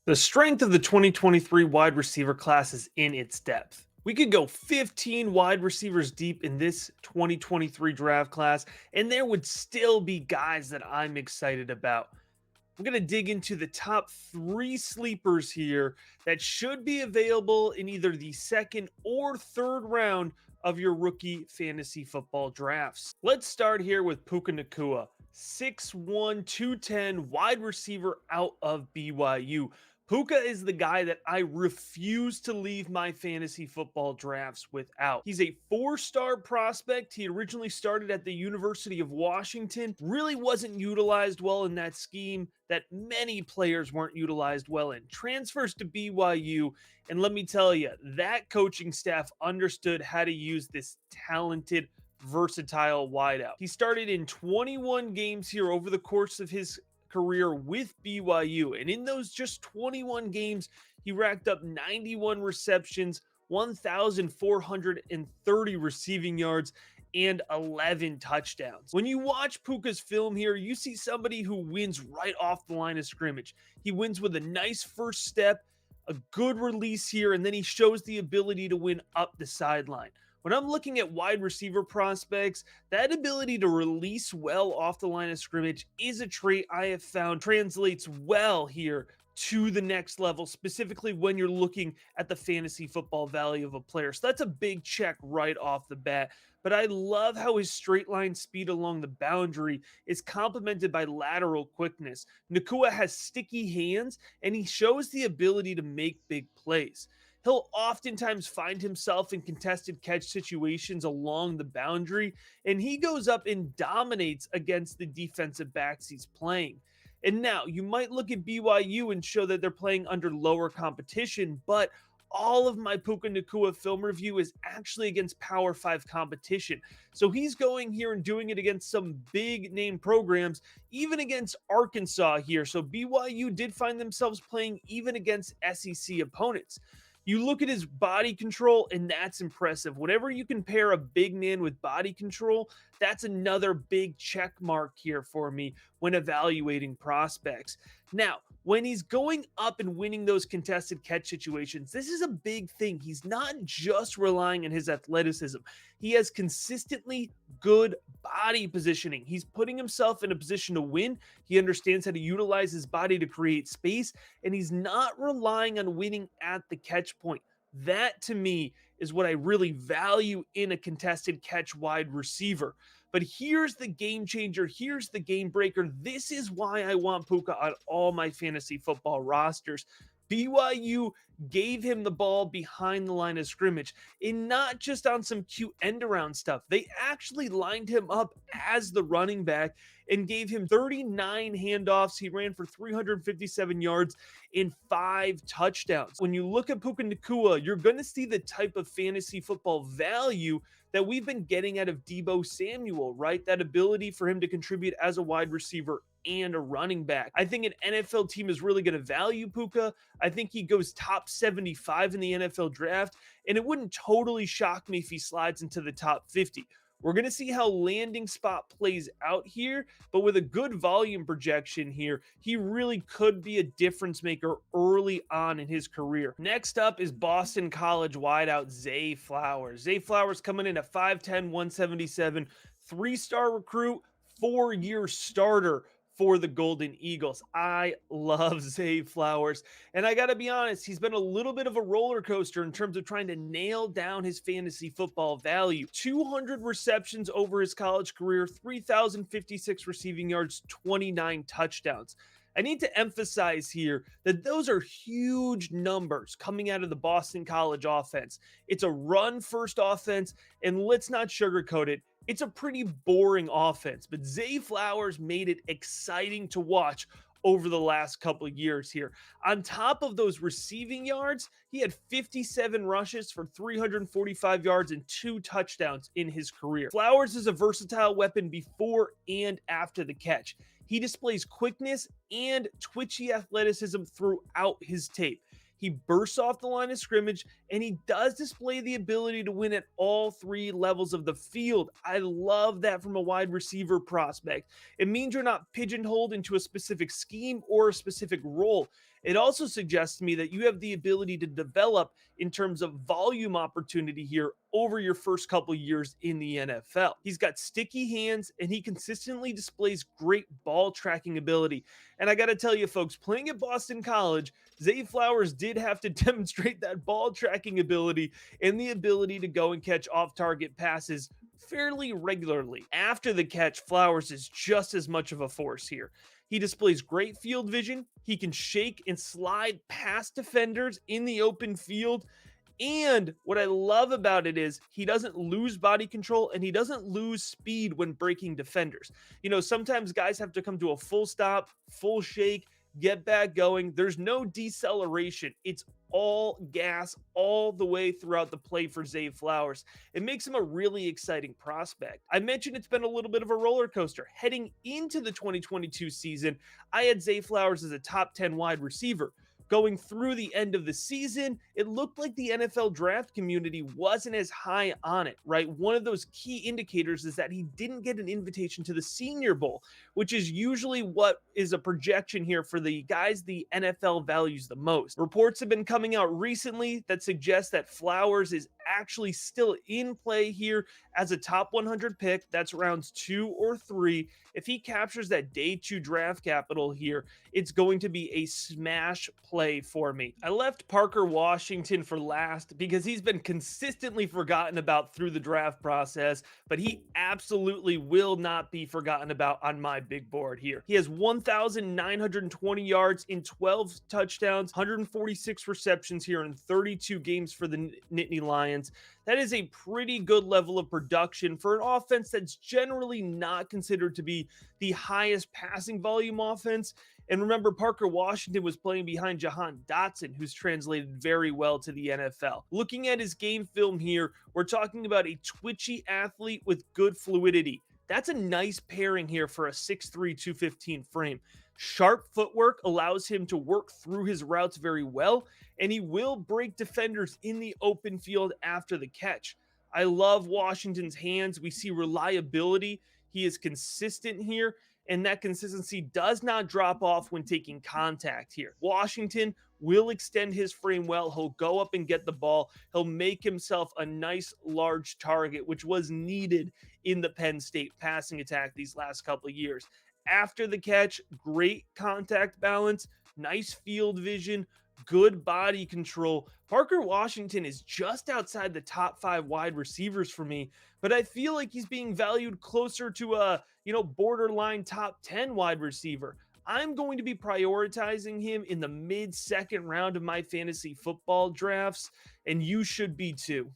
The strength of the 2023 wide receiver class is in its depth. We could go 15 wide receivers deep in this 2023 draft class, and there would still be guys that I'm excited about. I'm going to dig into the top three sleepers here that should be available in either the second or third round of your rookie fantasy football drafts. Let's start here with Puka Nacua, 6'1, 210 wide receiver out of BYU. Puka is the guy that I refuse to leave my fantasy football drafts without. He's a four-star prospect. He originally started at the University of Washington, really wasn't utilized well in that scheme that many players weren't utilized well in. Transfers to BYU, and let me tell you, that coaching staff understood how to use this talented, versatile wideout. He started in 21 games here over the course of his career with BYU. And in those just 21 games, he racked up 91 receptions, 1,430 receiving yards, and 11 touchdowns. When you watch Puka's film here, you see somebody who wins right off the line of scrimmage. He wins with a nice first step, a good release here, and then he shows the ability to win up the sideline. When I'm looking at wide receiver prospects, that ability to release well off the line of scrimmage is a trait I have found translates well here to the next level, specifically when you're looking at the fantasy football value of a player. So that's a big check right off the bat. But I love how his straight line speed along the boundary is complemented by lateral quickness. Nacua has sticky hands, and he shows the ability to make big plays. He'll oftentimes find himself in contested catch situations along the boundary, and he goes up and dominates against the defensive backs he's playing. And now you might look at BYU and show that they're playing under lower competition, but all of my Puka Nacua film review is actually against Power 5 competition. So he's going here and doing it against some big name programs, even against Arkansas here. So BYU did find themselves playing even against SEC opponents. You look at his body control, and that's impressive. Whenever you can pair a big man with body control, that's another big check mark here for me when evaluating prospects. Now, when he's going up and winning those contested catch situations, this is a big thing. He's not just relying on his athleticism. He has consistently good body positioning. He's putting himself in a position to win. He understands how to utilize his body to create space, and he's not relying on winning at the catch point. That to me is what I really value in a contested catch wide receiver. But here's the game changer. Here's the game breaker. This is why I want Puka on all my fantasy football rosters. BYU gave him the ball behind the line of scrimmage, and not just on some cute end around stuff. They actually lined him up as the running back and gave him 39 handoffs. He ran for 357 yards and 5 touchdowns. When you look at Puka Nacua, you're going to see the type of fantasy football value that we've been getting out of Deebo Samuel, right? That ability for him to contribute as a wide receiver and a running back. I think an NFL team is really going to value Puka. I think he goes top 75 in the NFL draft, and it wouldn't totally shock me if he slides into the top 50. We're going to see how landing spot plays out here, but with a good volume projection here, he really could be a difference maker early on in his career. Next up is Boston College wideout Zay Flowers. Zay Flowers coming in at 5'10", 177, three-star recruit, 4-year starter for the Golden Eagles. I love Zay Flowers. And I got to be honest, he's been a little bit of a roller coaster in terms of trying to nail down his fantasy football value. 200 receptions over his college career, 3,056 receiving yards, 29 touchdowns. I need to emphasize here that those are huge numbers coming out of the Boston College offense. It's a run-first offense, and let's not sugarcoat it. It's a pretty boring offense, but Zay Flowers made it exciting to watch over the last couple of years here. On top of those receiving yards, he had 57 rushes for 345 yards and 2 touchdowns in his career. Flowers is a versatile weapon before and after the catch. He displays quickness and twitchy athleticism throughout his tape. He bursts off the line of scrimmage, and he does display the ability to win at all 3 levels of the field. I love that from a wide receiver prospect. It means you're not pigeonholed into a specific scheme or a specific role. It also suggests to me that you have the ability to develop in terms of volume opportunity here over your first couple years in the NFL. He's got sticky hands and he consistently displays great ball tracking ability. And I got to tell you, folks, playing at Boston College, Zay Flowers did have to demonstrate that ball tracking ability and the ability to go and catch off target passes fairly regularly. After the catch, Flowers is just as much of a force here. He displays great field vision. He can shake and slide past defenders in the open field. And what I love about it is he doesn't lose body control and he doesn't lose speed when breaking defenders. Sometimes guys have to come to a full stop, full shake, get back going. There's no deceleration. It's all gas all the way throughout the play for Zay Flowers. It makes him a really exciting prospect. I mentioned it's been a little bit of a roller coaster. Heading into the 2022 season, I had Zay Flowers as a top 10 wide receiver. Going through the end of the season, it looked like the NFL draft community wasn't as high on it, right? One of those key indicators is that he didn't get an invitation to the Senior Bowl, which is usually what is a projection here for the guys the NFL values the most. Reports have been coming out recently that suggest that Flowers is actually still in play here as a top 100 pick. That's rounds 2 or 3. If he captures that day 2 draft capital here, it's going to be a smash play for me. I left Parker Washington for last because he's been consistently forgotten about through the draft process, but he absolutely will not be forgotten about on my big board here. He has 1,920 yards in 12 touchdowns, 146 receptions here in 32 games for the Nittany Lions. That is a pretty good level of production for an offense that's generally not considered to be the highest passing volume offense. And remember, Parker Washington was playing behind Jahan Dotson, who's translated very well to the NFL. Looking at his game film here, we're talking about a twitchy athlete with good fluidity. That's a nice pairing here for a 6'3", 215 frame. Sharp footwork allows him to work through his routes very well, and he will break defenders in the open field after the catch. I love Washington's hands. We see reliability. He is consistent here, and that consistency does not drop off when taking contact here. Washington will extend his frame well. He'll go up and get the ball. He'll make himself a nice large target, which was needed in the Penn State passing attack these last couple of years. After the catch, great contact balance, nice field vision, good body control. Parker Washington is just outside the top 5 wide receivers for me, but I feel like he's being valued closer to a, borderline top 10 wide receiver. I'm going to be prioritizing him in the mid-second round of my fantasy football drafts, and you should be too.